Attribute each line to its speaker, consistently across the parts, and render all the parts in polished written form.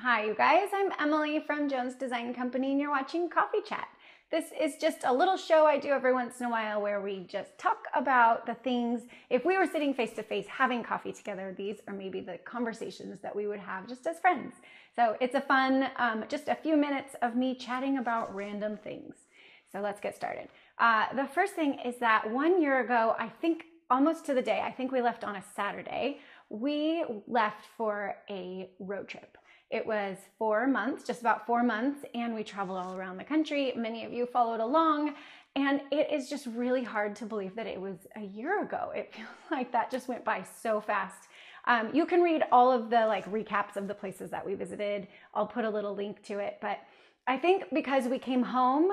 Speaker 1: Hi, you guys. I'm Emily from Jones Design Company, and you're watching Coffee Chat. This is just a little show I do every once in a while where we just talk about the things. If we were sitting face to face having coffee together, these are maybe the conversations that we would have just as friends. So it's a fun, just a few minutes of me chatting about random things. So let's get started. The first thing is that 1 year ago, I think almost to the day, I think we left on a Saturday, we left for a road trip. It was 4 months, just about 4 months, and we traveled all around the country. Many of you followed along, and it is just really hard to believe that it was a year ago. It feels like that just went by so fast. You can read all of the recaps of the places that we visited. I'll put a little link to it, but I think because we came home,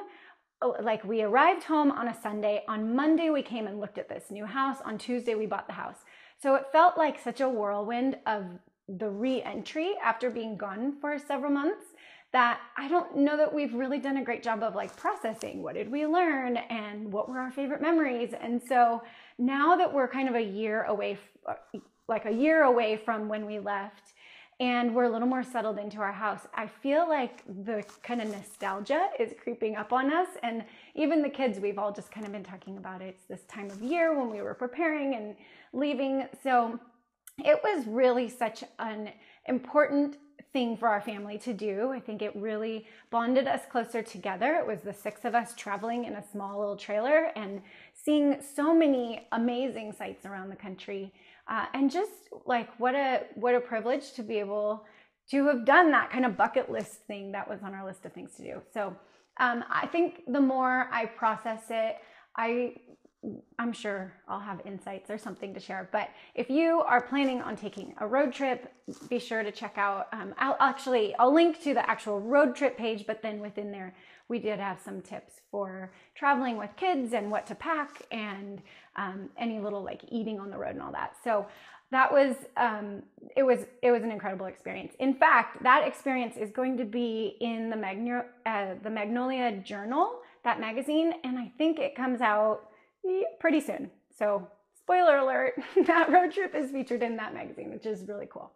Speaker 1: we arrived home on a Sunday. On Monday, we came and looked at this new house. On Tuesday, we bought the house. So it felt like such a whirlwind of the re-entry after being gone for several months that I don't know that we've really done a great job of processing what did we learn and what were our favorite memories. And so now that we're kind of a year away from when we left and we're a little more settled into our house, I feel like the kind of nostalgia is creeping up on us. And even the kids, we've all just kind of been talking about it. It's this time of year when we were preparing and leaving. So it was really such an important thing for our family to do. I think it really bonded us closer together. It was the 6 of us traveling in a small little trailer and seeing so many amazing sights around the country. And just what a privilege to be able to have done that kind of bucket list thing that was on our list of things to do. So I think the more I process it, I'm sure I'll have insights or something to share. But if you are planning on taking a road trip, be sure to check out, I'll link to the actual road trip page, but then within there, we did have some tips for traveling with kids and what to pack and any little eating on the road and all that. So that was, it was an incredible experience. In fact, that experience is going to be in the Magnolia Journal, that magazine, and I think it comes out pretty soon. So spoiler alert, that road trip is featured in that magazine, which is really cool.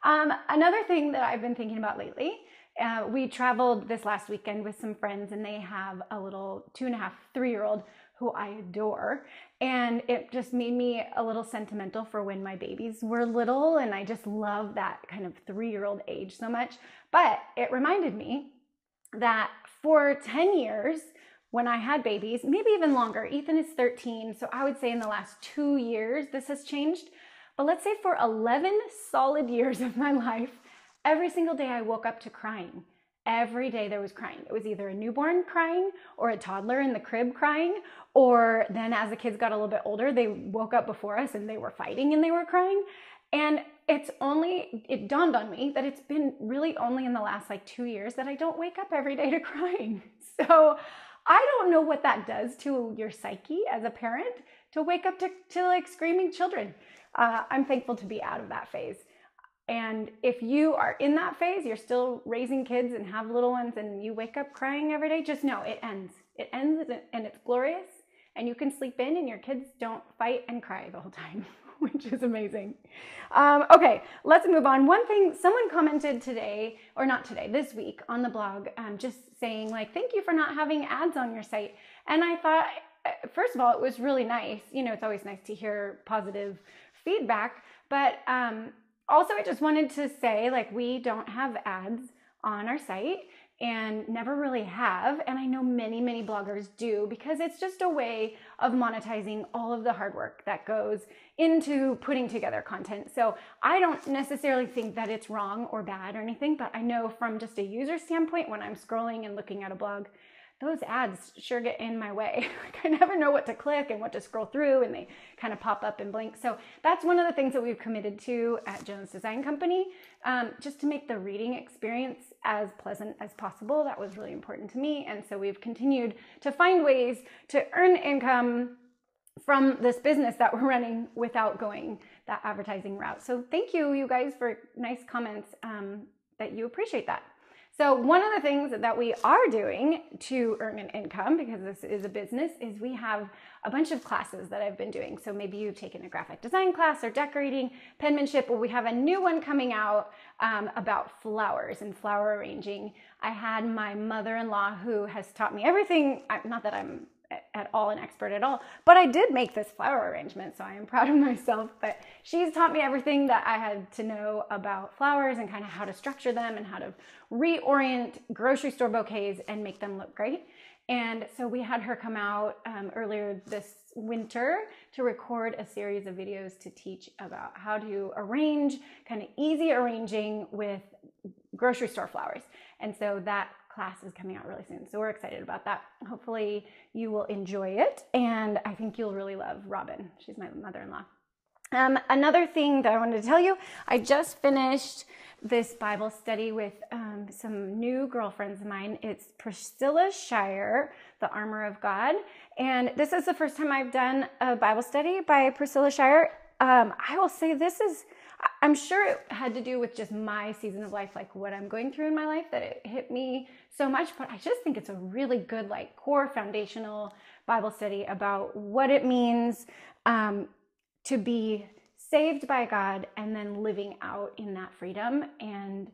Speaker 1: Another thing that I've been thinking about lately, we traveled this last weekend with some friends and they have a little 2.5, 3-year-old who I adore. And it just made me a little sentimental for when my babies were little. And I just love that kind of 3-year-old age so much. But it reminded me that for 10 years, when I had babies, maybe even longer, Ethan is 13, so I would say in the last 2 years this has changed. But let's say for 11 solid years of my life, every single day I woke up to crying. Every day there was crying. It was either a newborn crying or a toddler in the crib crying, or then as the kids got a little bit older, they woke up before us and they were fighting and they were crying. And it dawned on me that it's been really only in the last 2 years that I don't wake up every day to crying. So I don't know what that does to your psyche as a parent to wake up to screaming children. I'm thankful to be out of that phase. And if you are in that phase, you're still raising kids and have little ones and you wake up crying every day, just know it ends. It ends and it's glorious and you can sleep in and your kids don't fight and cry the whole time, which is amazing. Okay, let's move on. One thing, someone commented today, or not today, this week on the blog, just saying thank you for not having ads on your site. And I thought, first of all, it was really nice. It's always nice to hear positive feedback, but also I just wanted to say we don't have ads on our site and never really have. And I know many, many bloggers do because it's just a way of monetizing all of the hard work that goes into putting together content. So I don't necessarily think that it's wrong or bad or anything, but I know from just a user standpoint, when I'm scrolling and looking at a blog, those ads sure get in my way. I never know what to click and what to scroll through, and they kind of pop up and blink. So that's one of the things that we've committed to at Jones Design Company, just to make the reading experience as pleasant as possible. That was really important to me. And so we've continued to find ways to earn income from this business that we're running without going that advertising route. So thank you, you guys, for nice comments that you appreciate that. So one of the things that we are doing to earn an income, because this is a business, is we have a bunch of classes that I've been doing. So maybe you've taken a graphic design class or decorating, penmanship, or we have a new one coming out about flowers and flower arranging. I had my mother-in-law who has taught me everything, not that I'm at all an expert at all, but I did make this flower arrangement, so I am proud of myself. But she's taught me everything that I had to know about flowers and kind of how to structure them and how to reorient grocery store bouquets and make them look great. And so we had her come out earlier this winter to record a series of videos to teach about how to arrange, kind of easy arranging with grocery store flowers. And so that class is coming out really soon. So we're excited about that. Hopefully you will enjoy it. And I think you'll really love Robin. She's my mother-in-law. Another thing that I wanted to tell you, I just finished this Bible study with some new girlfriends of mine. It's Priscilla Shirer, The Armor of God. And this is the first time I've done a Bible study by Priscilla Shirer. I will say I'm sure it had to do with just my season of life, like what I'm going through in my life, that it hit me so much. But I just think it's a really good, like, core foundational Bible study about what it means to be saved by God and then living out in that freedom. And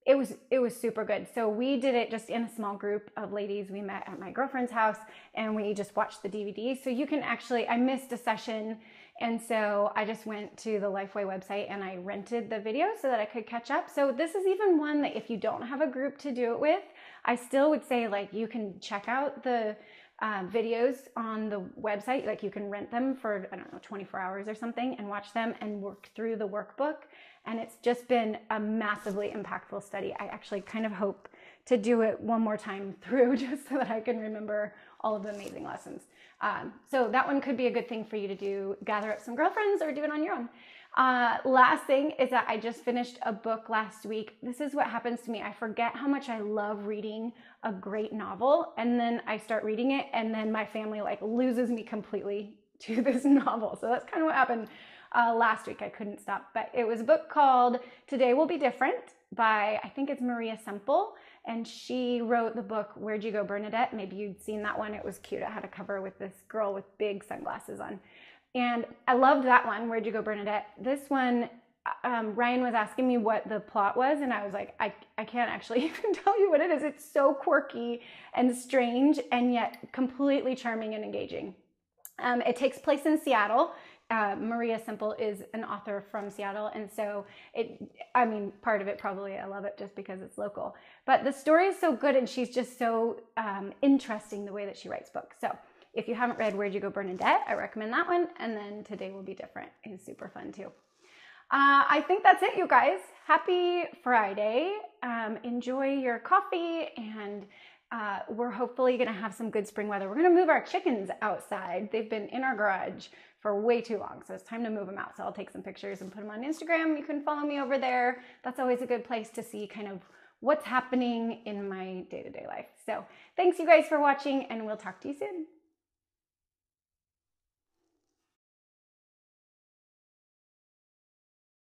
Speaker 1: it was super good. So we did it just in a small group of ladies. We met at my girlfriend's house and we just watched the DVD. So you can actually, I missed a session. And so I just went to the Lifeway website and I rented the video so that I could catch up. So this is even one that if you don't have a group to do it with, I still would say, like, you can check out the videos on the website. Like, you can rent them for, I don't know, 24 hours or something and watch them and work through the workbook. And it's just been a massively impactful study. I actually kind of hope to do it one more time through just so that I can remember all of the amazing lessons. So that one could be a good thing for you to do, gather up some girlfriends or do it on your own. Last thing is that I just finished a book last week. This is what happens to me. I forget how much I love reading a great novel, and then I start reading it, and then my family like loses me completely to this novel. So that's kind of what happened last week. I couldn't stop. But it was a book called Today Will Be Different by, I think it's Maria Semple. And she wrote the book, Where'd You Go, Bernadette? Maybe you'd seen that one. It was cute. It had a cover with this girl with big sunglasses on. And I loved that one, Where'd You Go, Bernadette? This one, Ryan was asking me what the plot was, and I was like, I can't actually even tell you what it is. It's so quirky and strange, and yet completely charming and engaging. It takes place in Seattle. Maria Semple is an author from Seattle, and so part of it probably I love it just because it's local. But the story is so good, and she's just so interesting the way that she writes books. So if you haven't read Where'd You Go, Bernadette, I recommend that one. And then Today Will Be Different is super fun too. I think that's it, you guys. Happy Friday. Enjoy your coffee, and we're hopefully going to have some good spring weather. We're going to move our chickens outside. They've been in our garage for way too long, so it's time to move them out. So I'll take some pictures and put them on Instagram. You can follow me over there. That's always a good place to see kind of what's happening in my day-to-day life. So thanks you guys for watching, and we'll talk to you soon.